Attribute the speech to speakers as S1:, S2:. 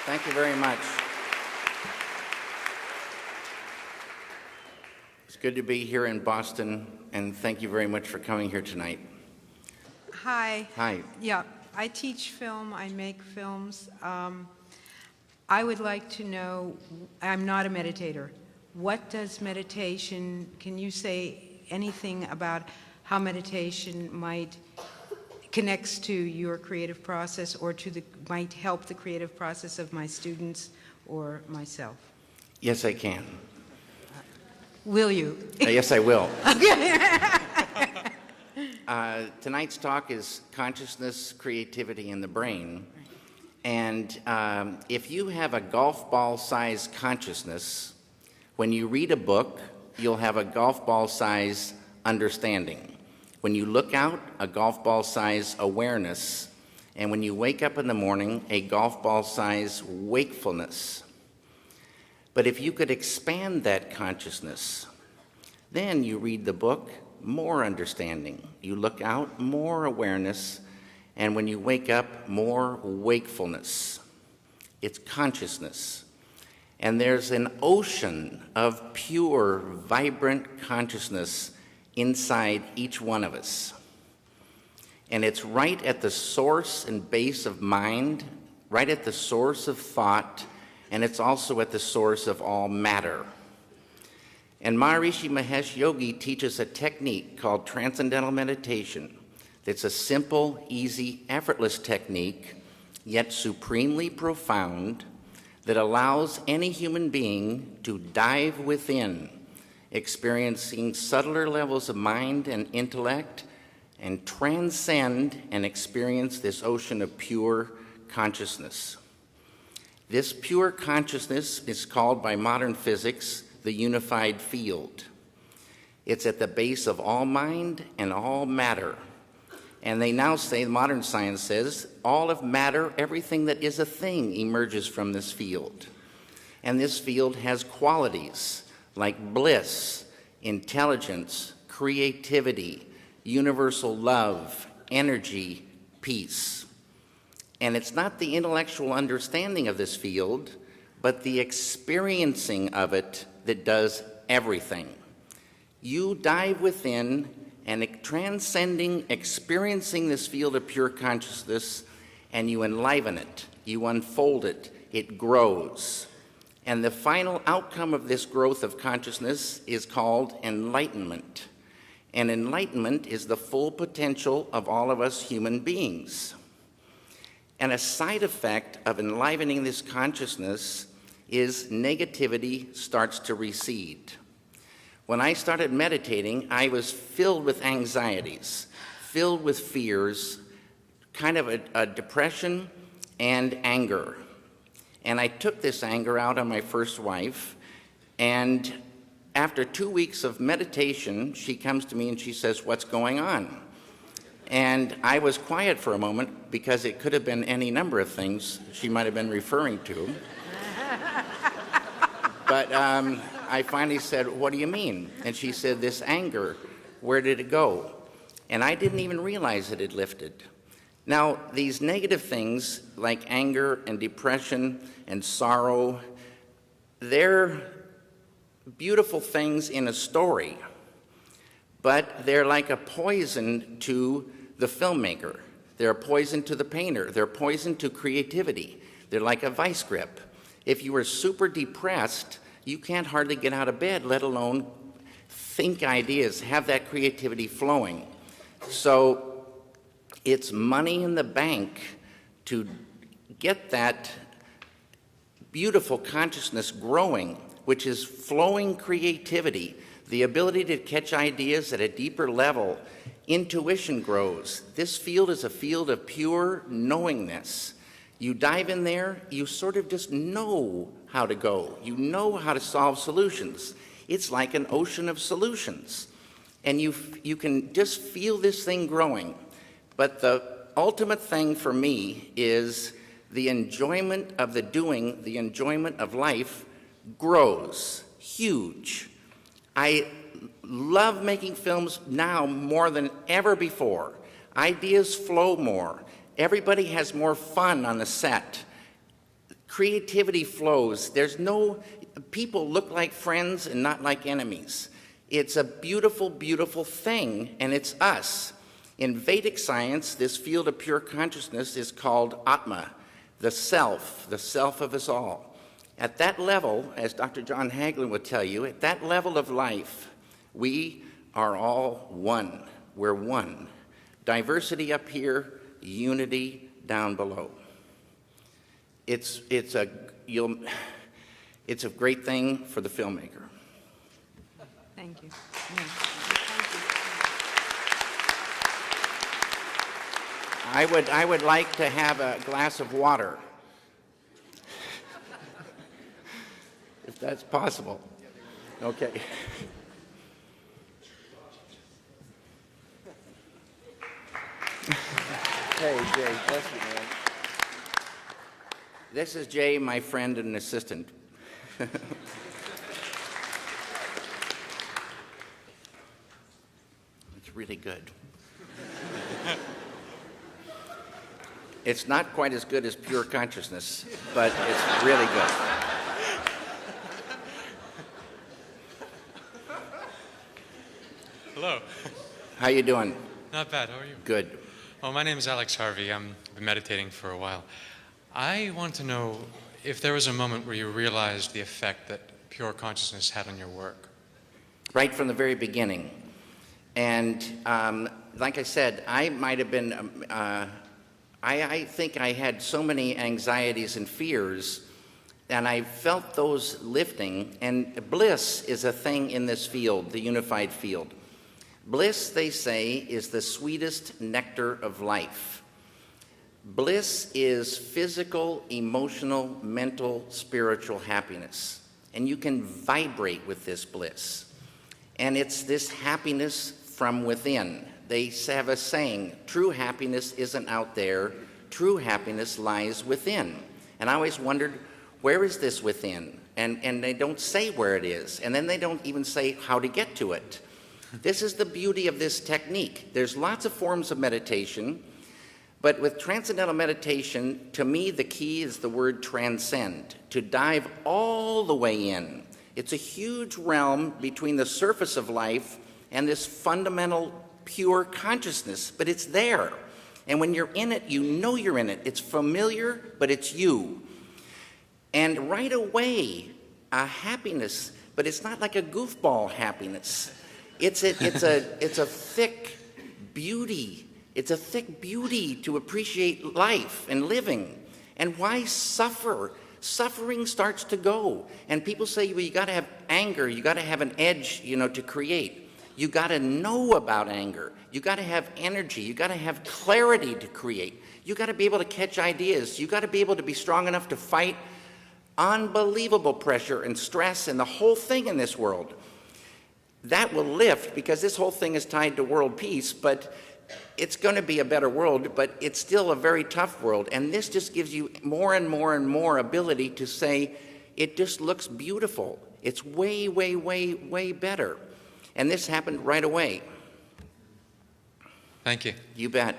S1: Thank you very much. It's good to be here in Boston, and thank you very much for coming here tonight.
S2: Hi.
S1: Hi.
S2: Yeah, I teach film, I make films. I would like to know, I'm not a meditator. What does meditation, can you say anything about how meditation might connects to your creative process or might help the creative process of my students or myself?
S1: Yes, I can.
S2: Will you?
S1: Yes, I will.
S2: Okay.
S1: Tonight's talk is consciousness, creativity, and the brain. And if you have a golf ball-sized consciousness, when you read a book, you'll have a golf ball-sized understanding. When you look out, a golf ball-sized awareness. And when you wake up in the morning, a golf ball-sized wakefulness. But if you could expand that consciousness, then you read the book, more understanding. You look out, more awareness. And when you wake up, more wakefulness. It's consciousness. And there's an ocean of pure, vibrant consciousness inside each one of us. And it's right at the source and base of mind, right at the source of thought, and it's also at the source of all matter. And Maharishi Mahesh Yogi teaches a technique called transcendental meditation. It's a simple, easy, effortless technique, yet supremely profound, that allows any human being to dive within, experiencing subtler levels of mind and intellect, and transcend and experience this ocean of pure consciousness. This pure consciousness is called by modern physics the unified field. It's at the base of all mind and all matter. And they now say, modern science says, all of matter, everything that is a thing, emerges from this field. And this field has qualities like bliss, intelligence, creativity, universal love, energy, peace. And it's not the intellectual understanding of this field, but the experiencing of it that does everything. You dive within and transcending, experiencing this field of pure consciousness, and you enliven it, you unfold it, it grows. And the final outcome of this growth of consciousness is called enlightenment. And enlightenment is the full potential of all of us human beings. And a side effect of enlivening this consciousness is negativity starts to recede. When I started meditating, I was filled with anxieties, filled with fears, kind of a depression and anger. And I took this anger out on my first wife, and after 2 weeks of meditation, she comes to me and she says, "What's going on?" And I was quiet for a moment because it could have been any number of things she might have been referring to. But I finally said, "What do you mean?" And she said, "This anger, where did it go?" And I didn't even realize it had lifted. Now, these negative things like anger and depression and sorrow, they're beautiful things in a story, but they're like a poison to the filmmaker. They're a poison to the painter. They're a poison to creativity. They're like a vice grip. If you are super depressed, you can't hardly get out of bed, let alone think ideas, have that creativity flowing. So it's money in the bank to get that beautiful consciousness growing, which is flowing creativity, the ability to catch ideas at a deeper level. Intuition grows. This field is a field of pure knowingness. You dive in there, you sort of just know how to go. You know how to solve solutions. It's like an ocean of solutions. And you can just feel this thing growing. But the ultimate thing for me is the enjoyment of the doing, the enjoyment of life grows huge. I love making films now more than ever before. Ideas flow more. Everybody has more fun on the set. Creativity flows. There's no, people look like friends and not like enemies. It's a beautiful, beautiful thing, and it's us. In Vedic science, this field of pure consciousness is called Atma, the self of us all. At that level, as Dr. John Hagelin would tell you, at that level of life, we are all one. We're one. Diversity up here, unity down below. It's a great thing for the filmmaker.
S2: Thank you.
S1: I would like to have a glass of water, if that's possible. Okay. Hey, Jay, bless you, man. This is Jay, my friend and assistant. It's really good. It's not quite as good as pure consciousness, but it's really good.
S3: Hello.
S1: How you doing?
S3: Not bad. How are you?
S1: Good.
S3: Oh, my name is Alex Harvey. I've been meditating for a while. I want to know if there was a moment where you realized the effect that pure consciousness had on your work.
S1: Right from the very beginning. And like I said, I might have been, I think I had so many anxieties and fears, and I felt those lifting. And bliss is a thing in this field, the unified field. Bliss, they say, is the sweetest nectar of life. Bliss is physical, emotional, mental, spiritual happiness. And you can vibrate with this bliss. And it's this happiness from within. They have a saying, true happiness isn't out there, true happiness lies within. And I always wondered, where is this within? And they don't say where it is. And then they don't even say how to get to it. This is the beauty of this technique. There's lots of forms of meditation, but with transcendental meditation, to me, the key is the word transcend, to dive all the way in. It's a huge realm between the surface of life and this fundamental pure consciousness, but it's there. And when you're in it, you know you're in it. It's familiar, but it's you. And right away, a happiness, but it's not like a goofball happiness. It's a thick beauty. It's a thick beauty to appreciate life and living. And why suffer? Suffering starts to go. And people say, well, you got to have anger. You got to have an edge, to create. You got to know about anger. You got to have energy. You got to have clarity to create. You got to be able to catch ideas. You got to be able to be strong enough to fight unbelievable pressure and stress and the whole thing in this world. That will lift, because this whole thing is tied to world peace, but it's going to be a better world, but it's still a very tough world. And this just gives you more and more and more ability to say, it just looks beautiful. It's way, way, way, way better. And this happened right away.
S3: Thank you.
S1: You bet.